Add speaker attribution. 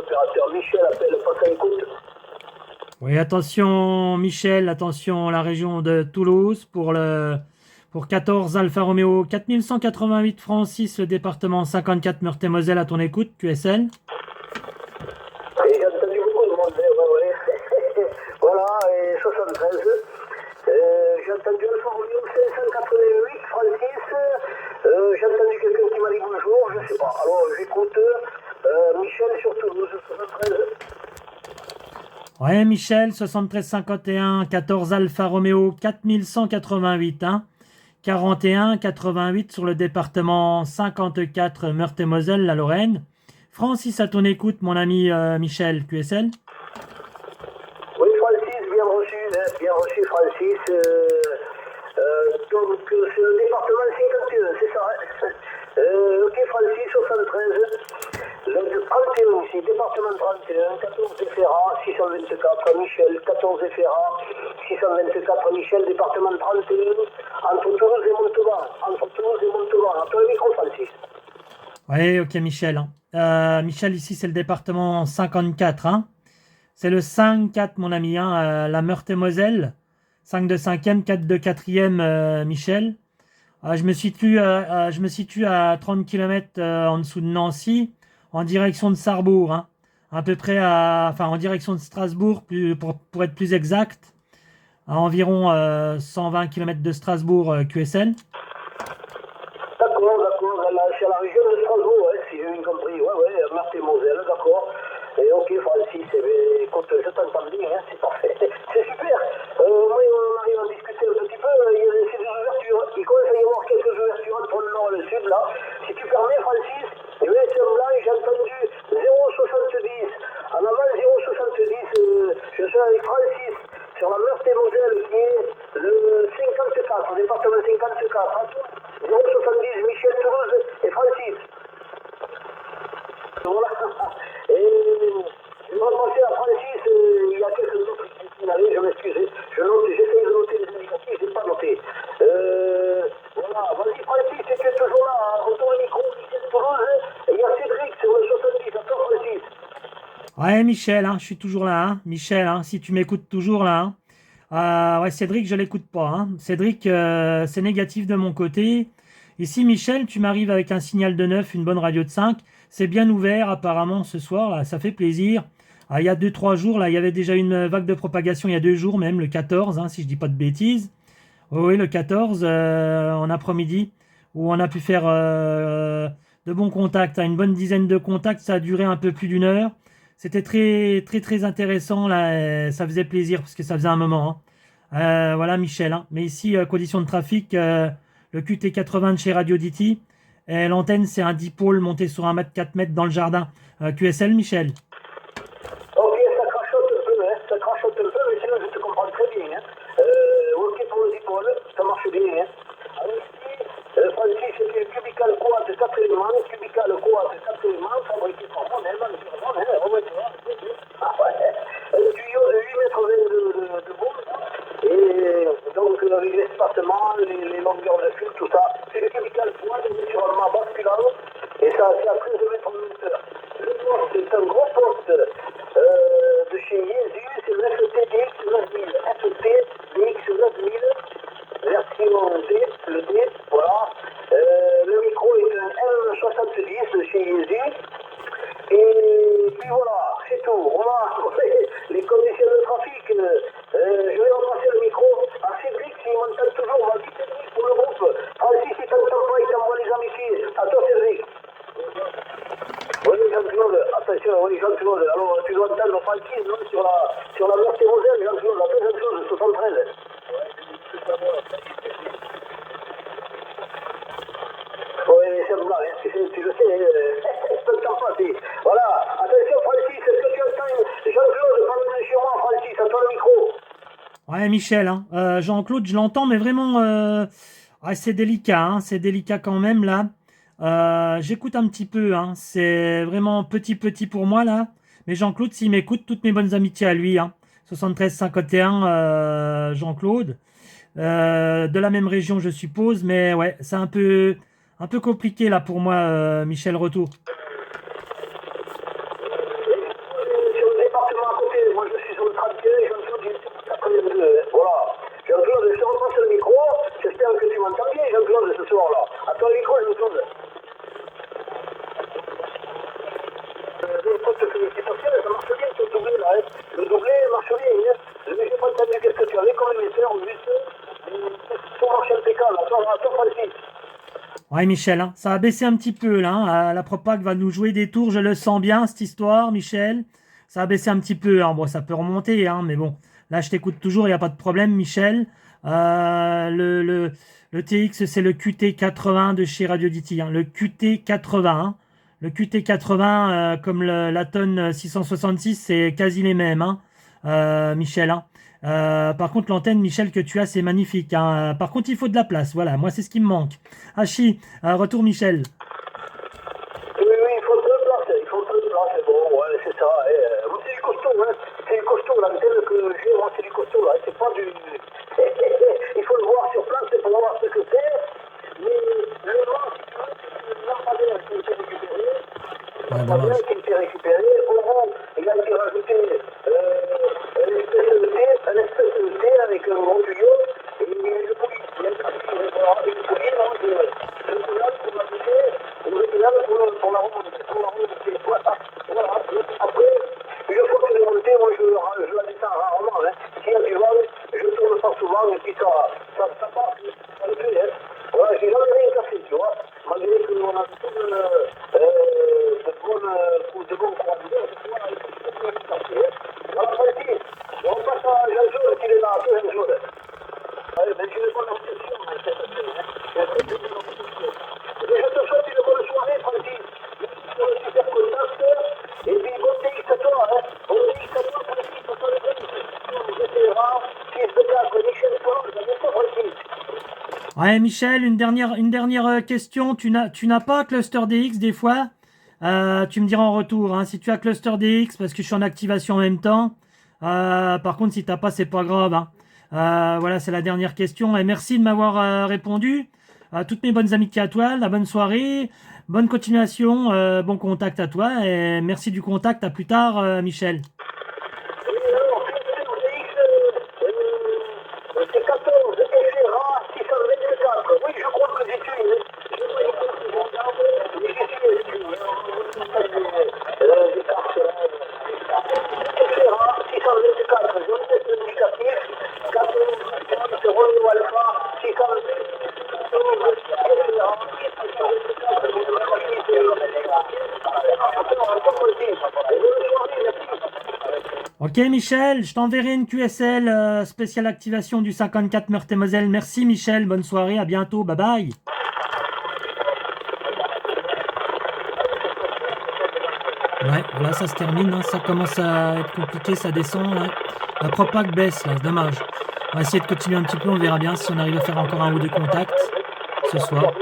Speaker 1: Opérateur Michel appelle, passe à l'écoute.
Speaker 2: Oui, attention Michel, attention la région de Toulouse pour 14 Alfa Romeo 4188 Francis, le département 54 Meurthe-et-Moselle à ton écoute, QSL.
Speaker 1: Et j'ai entendu beaucoup de monde, ouais. Voilà, et 73. J'ai entendu Alfa Romeo 588, Francis. J'ai entendu quelqu'un qui m'a dit bonjour, je sais pas. Alors j'écoute Michel sur Toulouse, 73.
Speaker 2: Ouais, Michel, 7351 14 Alfa Romeo 4188, hein. 4188 sur le département 54 Meurthe-et-Moselle, la Lorraine. Francis, à ton écoute, mon ami Michel, QSL.
Speaker 1: Oui, Francis, bien reçu Francis. Donc c'est le département 51, c'est ça, hein. Ok Francis, 73. Le 31 ici, département 31, 14 Ferrat, 624, Michel, 14 Ferrat, 624, Michel, département 31, entre Toulouse et Montauban, à toi le micro Francis.
Speaker 2: Oui, ok, Michel, hein. Michel, ici, c'est le département 54, hein. C'est le 5-4, mon ami, hein, la Meurthe-et-Moselle. 5 de 5e, 4 de 4e, Michel. Je me situe à 30 km en dessous de Nancy, en direction de Sarrebourg, hein. À peu près en direction de Strasbourg, pour être plus exact, à environ 120 km de Strasbourg, QSL.
Speaker 1: D'accord, là, c'est à la région de Strasbourg, ouais, si j'ai bien compris, ouais, Meurthe-et-Moselle, d'accord. Et ok, Francis, eh bien, écoute, je t'entends bien, hein, c'est parfait. C'est super. Moi, on arrive à discuter un petit peu, il y a c'est des ouvertures. Il commence à y avoir quelques ouvertures entre le nord et le sud, là. Si tu permets, Francis, eh bien, c'est là, j'ai entendu 0,70. En avant, 0,70, je suis avec Francis, sur la Meurthe-et-Moselle, qui est le 54, le département 54. 0,70, Michel, Toulouse et Francis. Voilà. Et je vais repasser à Francis, il y a quelques autres qui sont signalés, je m'excuse. J'essaye de noter les indicatifs, je n'ai pas noté. Voilà, vas-y Francis, tu es toujours là, hein. Retourne le micro, Michel, Toulouse, et il y a Cédric sur le 70, à toi Francis.
Speaker 2: Ouais, Michel, hein, je suis toujours là, hein. Michel, hein, si tu m'écoutes toujours là, hein. Ouais, Cédric, je l'écoute pas, hein. Cédric, c'est négatif de mon côté. Ici, Michel, tu m'arrives avec un signal de 9, une bonne radio de 5. C'est bien ouvert apparemment ce soir, là, ça fait plaisir. Il y a 2 3 jours, là, il y avait déjà une vague de propagation, il y a 2 jours même, le 14, hein, si je dis pas de bêtises. Oui, le 14, en après-midi, où on a pu faire de bons contacts, hein, une bonne dizaine de contacts, ça a duré un peu plus d'1 heure. C'était très, très, très intéressant, là, et ça faisait plaisir, parce que ça faisait un moment, hein. Voilà, Michel, hein. Mais ici, conditions de trafic, le QT80 de chez Radio DT, et l'antenne, c'est un dipôle monté sur 1 mètre, 4 mètres dans le jardin. QSL, Michel.
Speaker 1: Ok, ça crachote un peu, mais sinon je te comprends très bien, hein. Ok pour les épaules, ça marche bien, hein. Alors ici, Francis, c'était cubical quad 4 éléments, cubical quad 4 éléments, fabriqué par moi-même, entièrement, hein, remettre, ah ouais, un tuyau de 8 mètres 20 de boule, et donc avec l'espacement, les longueurs de fil, tout ça, c'est le cubical quad, naturellement basculant, et ça, c'est à 13 mètres de hauteur. Le poste, c'est un gros poste de chez Yeezy, c'est le FT DX 9000. FT DX 9000, version D, le D, voilà. Le micro est un M70 de chez Yeezy. Et puis voilà, c'est tout. Voilà, les conditions de trafic. Je vais repasser le micro à Cédric, s'il m'entend toujours. Vas-y Cédric pour le groupe. Francis, il t'entend pas, il t'envoie les amitiés. À toi Cédric. Oui, Jean-Claude, attention, oui, Jean-Claude. Alors, tu dois entendre Francis, non, sur la Meurthe-et-Moselle, Jean-Claude, la deuxième chose, 73. Oui, c'est bon, hein, tu le sais, je t'entends pas, voilà, attention Francis, est-ce que tu entends Jean-Claude parler chez moi, Francis, à toi le micro.
Speaker 2: Ouais, Michel, hein. Jean-Claude, je l'entends, mais vraiment, ouais, c'est délicat, hein. C'est délicat quand même, là. J'écoute un petit peu, hein. C'est vraiment petit, petit pour moi, là. Mais Jean-Claude, s'il m'écoute, toutes mes bonnes amitiés à lui, hein. 73 51, Jean-Claude. De la même région, je suppose, mais ouais, c'est un peu compliqué, là, pour moi, Michel Retour.
Speaker 1: ce soir là. Attends, les micro, je me tourne. Écoute, félicitations, ça marche bien ton doublé là. Hein. Le doublé marche bien. Hein. Mais j'ai pas entendu qu'est-ce que tu avais comme émetteur, juste. Tout marche impeccable. Attends, Francis.
Speaker 2: Ouais, Michel, hein, ça a baissé un petit peu là. Hein. La Propac va nous jouer des tours, je le sens bien cette histoire, Michel. Ça a baissé un petit peu. Hein. Bon, ça peut remonter, hein, mais bon. Là, je t'écoute toujours, il n'y a pas de problème, Michel. Le TX, c'est le QT80 de chez Radio DT. Hein. Le QT80. Hein. Le QT80, comme la tonne 666, c'est quasi les mêmes, hein, Michel. Hein. Par contre, l'antenne, Michel, que tu as, c'est magnifique. Hein. Par contre, il faut de la place. Voilà, moi, c'est ce qui me manque. Hachi, retour, Michel.
Speaker 1: Oui, il faut peu de place. Il faut peu de place. C'est bon, ouais, c'est ça. Moi, c'est du costaud. Hein. C'est du costaud. L'antenne que j'ai, moi, c'est du costaud. Là. C'est pas du... il faut le voir sur place pour voir ce que c'est. Mais le voir, c'est que lampadaire qui a été récupéré. Lampadaire qui a été récupéré. Au rang, il a été rajouté un espèce de thé avec un gros tuyau. Et le poulie. Il y a une poulie, donc, le pouillage pour l'ajouter. Et le pouillage pour la remonter. Voilà. Après, une fois que c'est remonté, moi, je la descends rarement. Hein. S'il y a du vent, je tourne pas souvent et puis ça passe. Ça me plaît, hein. Voilà, j'ai jamais rien cassé, tu vois. Malgré qu'on a de bons commanditaires, tu vois, avec tout ce qui est cassé. Voilà, vas-y. On passe à Jean-Jaune, qui est là, Jean-Jaune. Allez, ben, je vais pas l'obsession, hein, cette année, hein. Je te souhaite une bonne soirée, Francis. Sur le super contact. Et puis, bon TX à toi, hein. Bon TX à toi, Francis, pour toi, les GTRA, 6 Connection Force, à bientôt, Francis.
Speaker 2: Ouais, Michel, une dernière question. Tu n'as pas Cluster DX des fois? Tu me diras en retour, hein, si tu as Cluster DX, parce que je suis en activation en même temps. Par contre, si tu n'as pas, c'est pas grave. Hein. Voilà, c'est la dernière question. Et merci de m'avoir répondu. Toutes mes bonnes amitiés à toi, la bonne soirée, bonne continuation, bon contact à toi. Et merci du contact. À plus tard, Michel.
Speaker 1: C'est 14 FRA 624. Oui, je crois que j'ai tué. FRA 624. Je vous teste l'indicatif. 14 Renault Alpha 624.
Speaker 2: Ok Michel, je t'enverrai une QSL spéciale activation du 54 Meurthe-et-Moselle. Merci Michel, bonne soirée, à bientôt, bye bye. Ouais, voilà, ça se termine, hein. Ça commence à être compliqué, ça descend. Ouais. La Propac baisse, là, c'est dommage. On va essayer de continuer un petit peu, on verra bien si on arrive à faire encore un ou deux contacts ce soir.